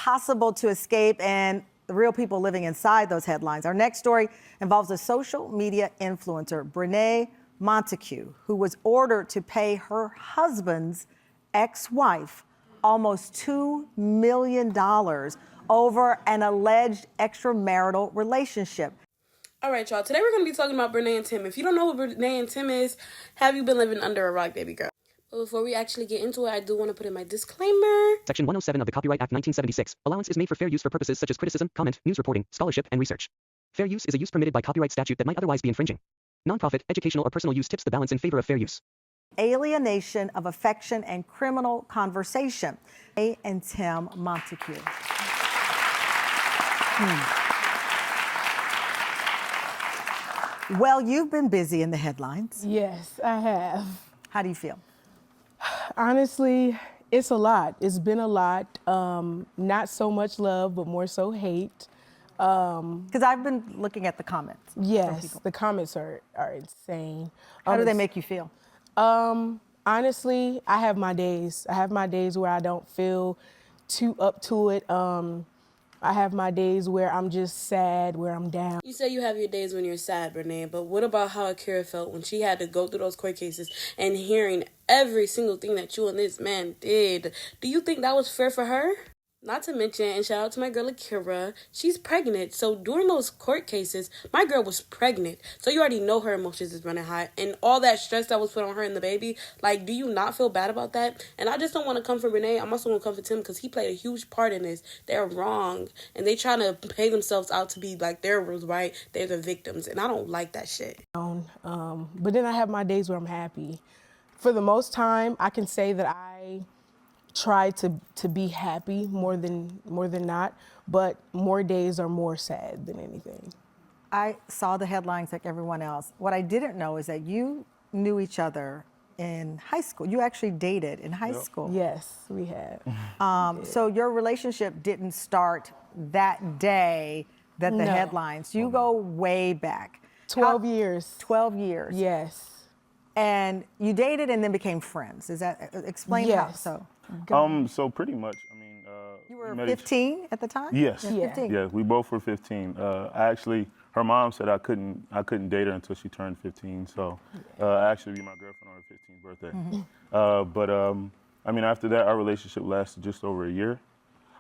impossible to escape and the real people living inside those headlines. Our next story involves a social media influencer, Brenay Montague, who was ordered to pay her husband's ex-wife almost $2 million over an alleged extramarital relationship. All right, y'all. Today we're going to be talking about Brenay and Tim. If you don't know what Brenay and Tim is, have you been living under a rock, baby girl? But before we actually get into it, I do want to put in my disclaimer. Section 107 of the Copyright Act 1976. Allowance is made for fair use for purposes such as criticism, comment, news reporting, scholarship, and research. Fair use is a use permitted by copyright statute that might otherwise be infringing. Nonprofit, educational, or personal use tips the balance in favor of fair use. Alienation of affection and criminal conversation. Brenay and Tim Montague. Well, you've been busy in the headlines. Yes, I have. How do you feel? Honestly, it's a lot. It's been a lot. Not so much love, but more so hate. Because I've been looking at the comments. Yes, the comments are insane. How do they make you feel? Honestly, I have my days. I have my days where I don't feel too up to it. I have my days where I'm just sad, where I'm down. You say you have your days when you're sad, Brenay, but what about how Akira felt when she had to go through those court cases and hearing every single thing that you and this man did? Do you think that was fair for her? Not to mention, and shout out to my girl Akira, she's pregnant. So during those court cases, my girl was pregnant. So you already know her emotions is running high. And all that stress that was put on her and the baby, like, do you not feel bad about that? And I just don't want to come for Brenay. I'm also going to come for Tim because he played a huge part in this. They're wrong. And they trying to pay themselves out to be like they're right. They're the victims. And I don't like that shit. But then I have my days where I'm happy. For the most time, I can say that I try to be happy more than not, but more days are more sad than anything. I saw the headlines like everyone else. What I didn't know is that you knew each other in high school. You actually dated in high school. Yes, we have. So your relationship didn't start that day that the headlines. You go way back. 12 years. 12 years. Yes. And you dated and then became friends. Is that, explain how so? So pretty much, I mean, You were 15 at the time? Yes. Yeah. 15. Yeah, we both were 15. Her mom said I couldn't date her until she turned 15. So I actually be my girlfriend on her 15th birthday. But I mean, after that, our relationship lasted just over a year.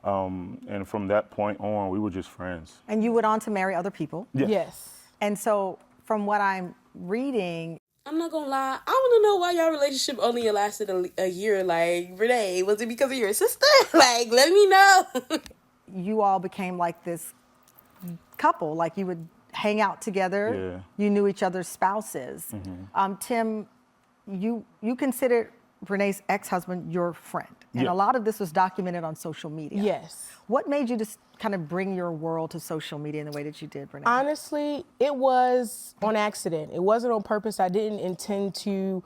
And from that point on, we were just friends. And you went on to marry other people? Yes. And so from what I'm reading, I'm not gonna lie, I wanna know why y'all relationship only lasted a year. Like, Brenay, was it because of your sister? Like, let me know. you all became like this couple, like you would hang out together. Yeah. You knew each other's spouses. Tim, you considered Brenay's ex-husband your friend. And a lot of this was documented on social media. Yes. What made you just kind of bring your world to social media in the way that you did, Brenay? Honestly, it was on accident. It wasn't on purpose. I didn't intend to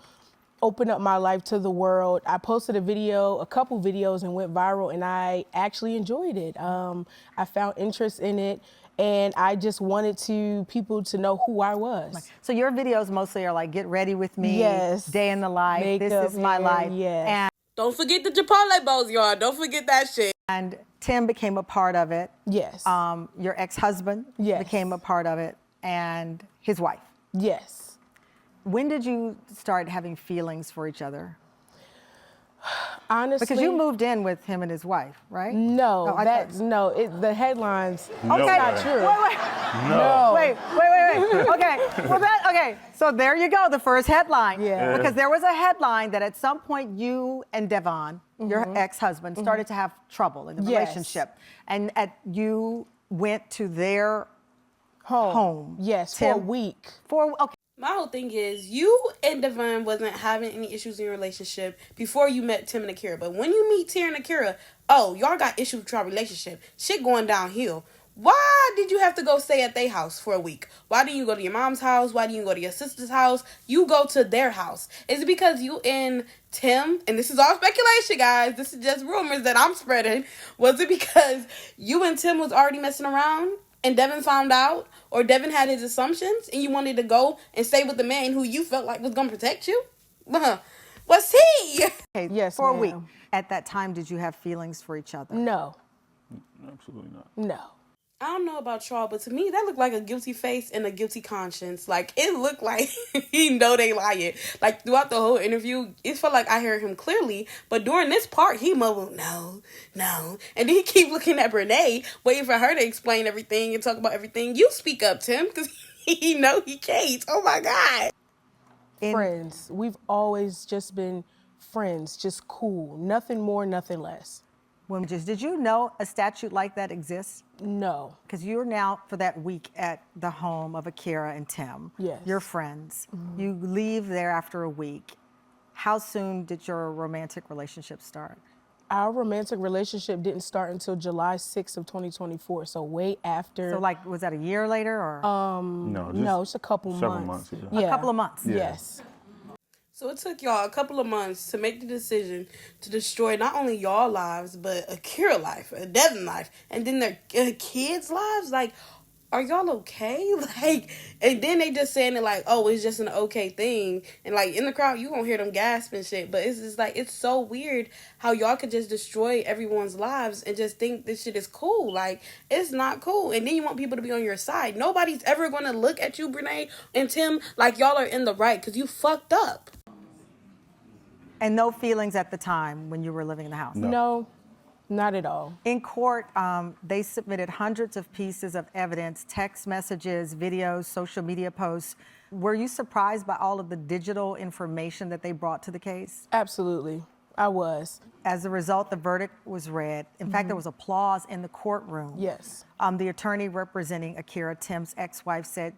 open up my life to the world. I posted a couple videos and went viral, and I actually enjoyed it. I found interest in it, and I just wanted people to know who I was. So your videos mostly are like, get ready with me, day in the life, makeup, this is my hair, life. yes. And Don't forget the Chipotle bowls, y'all. Don't forget that shit. And Tim became a part of it. Yes. Your ex-husband became a part of it, and his wife. Yes. When did you start having feelings for each other? Honestly, Because you moved in with him and his wife, right? No, Oh, the headlines. No, okay, not true. Wait. Okay, so there you go, the first headline. Yeah. Because there was a headline that at some point you and Devon, your ex-husband, started to have trouble in the relationship. And you went to their home. Yes, Tim, for a week. Okay. My whole thing is, you and Devon wasn't having any issues in your relationship before you met Tim and Akira. But when you meet Tim and Akira, y'all got issues with your relationship. Shit going downhill. Why did you have to go stay at their house for a week? Why didn't you go to your mom's house? Why didn't you go to your sister's house? You go to their house. Is it because you and Tim, and this is all speculation, guys, this is just rumors that I'm spreading, was it because you and Tim was already messing around and Devin found out, or Devin had his assumptions and you wanted to go and stay with the man who you felt like was going to protect you? Was he? Okay, Yes, for a ma'am. week. At that time, did you have feelings for each other? No. Absolutely not. No. I don't know about y'all, but to me, that looked like a guilty face and a guilty conscience. Like, it looked like he know they lying. Like, throughout the whole interview, it felt like I heard him clearly, but during this part, he mumbled, no, no. And then he keep looking at Brenay, waiting for her to explain everything and talk about everything. You speak up, Tim, because he know he can't. Oh, my God. Friends. We've always just been friends, just cool. Nothing more, nothing less. Did you know a statute like that exists? No. Because you're now for that week at the home of Akira and Tim. Yes. You're friends. You leave there after a week. How soon did your romantic relationship start? Our romantic relationship didn't start until July 6th of 2024, so way after. So like, was that a year later or? No, it's a couple several months. months, A couple of months. Yeah. Yes. So it took y'all a couple of months to make the decision to destroy not only y'all lives, but Akira life, a Devin life, and then their kids' lives. Like, are y'all okay? Like, and then they just saying it like, oh, it's just an okay thing. And like in the crowd, you gonna hear them gasp and shit. But it's just like, it's so weird how y'all could just destroy everyone's lives and just think this shit is cool. Like, it's not cool. And then you want people to be on your side. Nobody's ever gonna look at you, Brenay and Tim, like y'all are in the right because you fucked up. And no feelings at the time when you were living in the house? No, not at all. In court, they submitted hundreds of pieces of evidence, text messages, videos, social media posts. Were you surprised by all of the digital information that they brought to the case? Absolutely. I was. As a result, the verdict was read. In fact, there was applause in the courtroom. Yes. The attorney representing Akira, Tim's ex-wife, said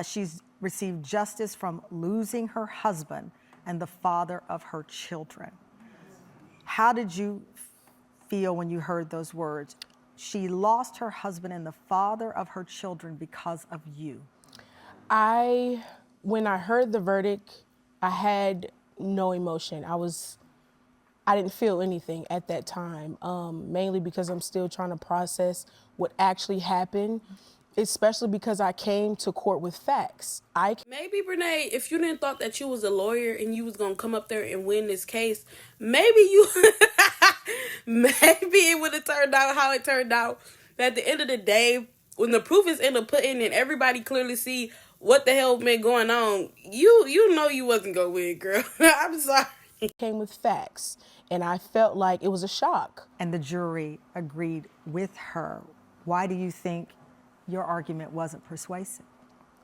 she's received justice from losing her husband and the father of her children. How did you feel when you heard those words? She lost her husband and the father of her children because of you. When I heard the verdict, I had no emotion. I didn't feel anything at that time, mainly because I'm still trying to process what actually happened, especially because I came to court with facts. Maybe, Brenay, if you didn't thought that you was a lawyer and you was going to come up there and win this case, maybe you, maybe it would have turned out how it turned out. But at the end of the day, when the proof is in the pudding and everybody clearly see what the hell been going on, you know you wasn't going to win, girl. I'm sorry. Came with facts, and I felt like it was a shock. And the jury agreed with her. Why do you think your argument wasn't persuasive?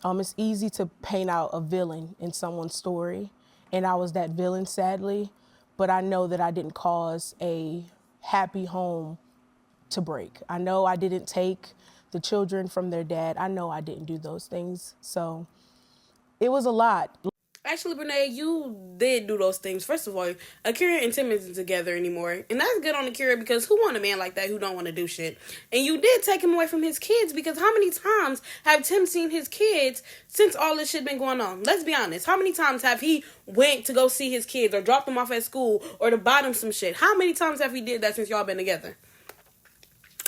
It's easy to paint out a villain in someone's story, and I was that villain, sadly, but I know that I didn't cause a happy home to break. I know I didn't take the children from their dad. I know I didn't do those things, so it was a lot. Actually, Brenay, you did do those things. First of all, Akira and Tim isn't together anymore. And that's good on Akira because who want a man like that who don't want to do shit? And you did take him away from his kids because how many times have Tim seen his kids since all this shit been going on? Let's be honest. How many times have he went to go see his kids or dropped them off at school or to buy them some shit? How many times have he did that since y'all been together?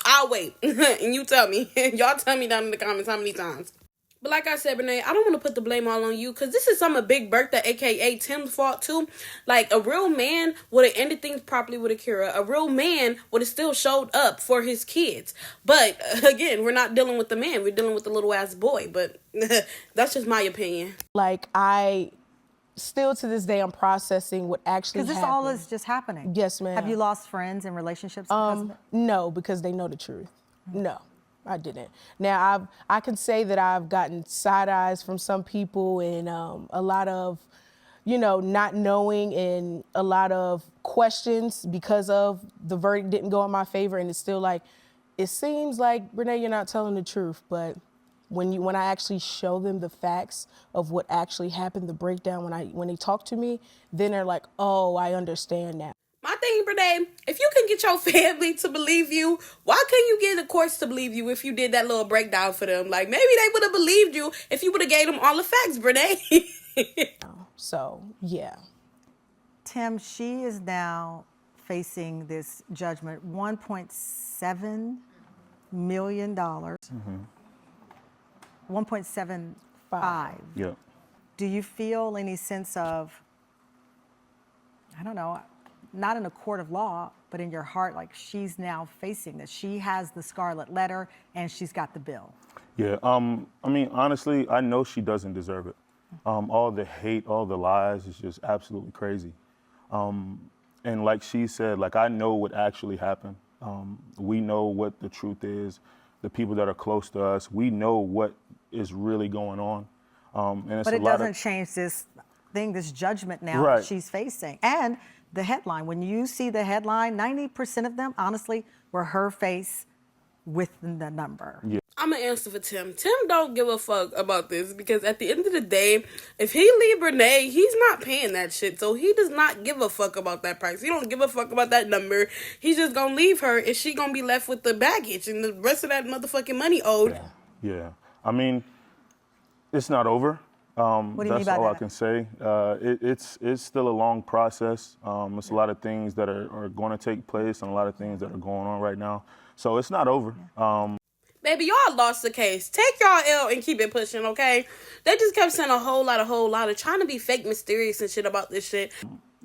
I'll wait. And you tell me. Y'all tell me down in the comments how many times. But like I said, Brenay, I don't want to put the blame all on you because this is some of Big Bertha, a.k.a. Tim's fault too. Like, a real man would have ended things properly with Akira. A real man would have still showed up for his kids. But, again, we're not dealing with the man. We're dealing with the little-ass boy. But that's just my opinion. Like, still to this day, I'm processing what actually happened. Because this all is just happening. Yes, ma'am. Have you lost friends and relationships because of it? No, because they know the truth. No. I didn't. Now, I can say that I've gotten side eyes from some people and a lot of, not knowing and a lot of questions because of the verdict didn't go in my favor. And it's still like, it seems like, Brenay, you're not telling the truth. But when I actually show them the facts of what actually happened, the breakdown, when they talk to me, then they're like, oh, I understand now. My thing, Brenay, if you can get your family to believe you, why couldn't you get the courts to believe you if you did that little breakdown for them? Like, maybe they would have believed you if you would have gave them all the facts, Brenay. So, yeah. Tim, she is now facing this judgment, $1.7 million. 1.75. Yeah. Do you feel any sense of, I don't know, not in a court of law, but in your heart, like, she's now facing this. She has the scarlet letter and she's got the bill. Yeah, I mean, honestly, I know she doesn't deserve it. All the hate, all the lies is just absolutely crazy. And like she said, like, I know what actually happened. We know what the truth is. The people that are close to us, we know what is really going on. And it's But it a lot doesn't change this thing, this judgment now Right. that she's facing. And the headline, when you see the headline, 90% of them, honestly, were her face with the number. Yeah. I'm gonna answer for Tim. Tim don't give a fuck about this because at the end of the day, if he leave Brenay, he's not paying that shit. So he does not give a fuck about that price. He don't give a fuck about that number. He's just gonna leave her and she gonna be left with the baggage and the rest of that motherfucking money owed. Yeah. I mean, it's not over. What do you That's mean by all I that? can say. It's still a long process. It's a lot of things that are going to take place and a lot of things that are going on right now. So it's not over. Baby, y'all lost the case. Take y'all L and keep it pushing, okay? They just kept saying a whole lot of trying to be fake mysterious and shit about this shit.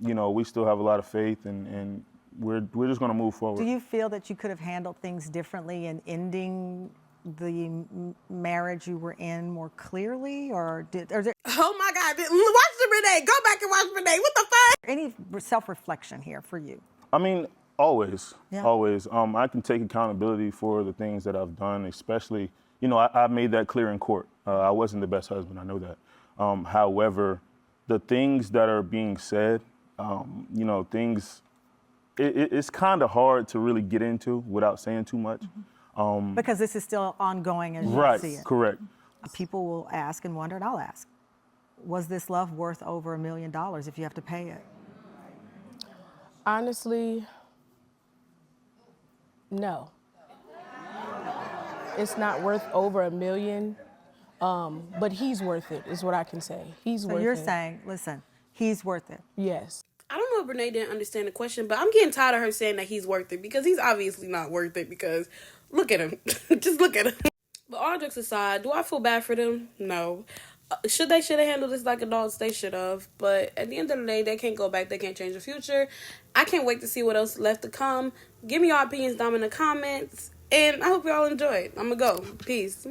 You know, we still have a lot of faith and we're just going to move forward. Do you feel that you could have handled things differently in ending the marriage you were in more clearly? Or is there Oh my God. Watch the Brenay. Go back and watch Brenay. What the fuck? any self-reflection here for you? I mean, always, Yeah. always. I can take accountability for the things that I've done, especially, you know, I made that clear in court. I wasn't the best husband, I know that. However, the things that are being said, you know, it's kind of hard to really get into without saying too much. Because this is still ongoing as you Right, see it. correct. People will ask and wonder, and I'll ask, was this love worth over $1 million if you have to pay it? Honestly, no. It's not worth over $1 million, but he's worth it, is what I can say. He's So worth it. you're saying, listen, he's worth it. Yes. I don't know if Brenay didn't understand the question, but I'm getting tired of her saying that he's worth it because he's obviously not worth it because look at him. Just look at him. But all jokes aside, do I feel bad for them? No. Should have handled this like adults? They should have. But at the end of the day, they can't go back. They can't change the future. I can't wait to see what else left to come. Give me your opinions down in the comments. And I hope y'all enjoyed. I'm going to go. Peace.